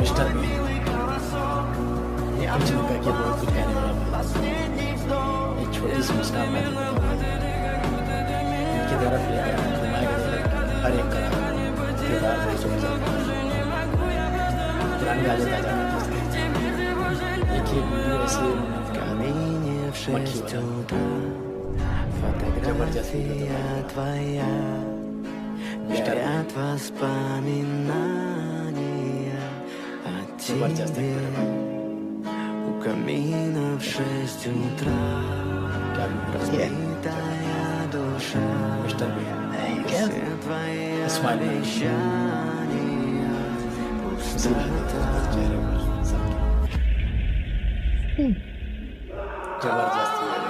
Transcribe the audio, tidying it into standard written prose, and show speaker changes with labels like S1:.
S1: Mister been ये कुछ नहीं करके बहुत कुछ कहने वाला एक छोटी सी मुस्कान मैं इनकी तरफ लेकर घुमाए गए हर एक कला किरदार में समझ जाता है पुरानी यादें ताजा करती है एक ही वीडियो ऐसी मक्खी वाला जबरदस्त मिस्टर जबरदस्त
S2: У камина в 6 утра разбитая душа.
S1: Mr Bean
S2: Все твои
S1: Смайль.
S2: обещания пустота.
S1: जबरदस्त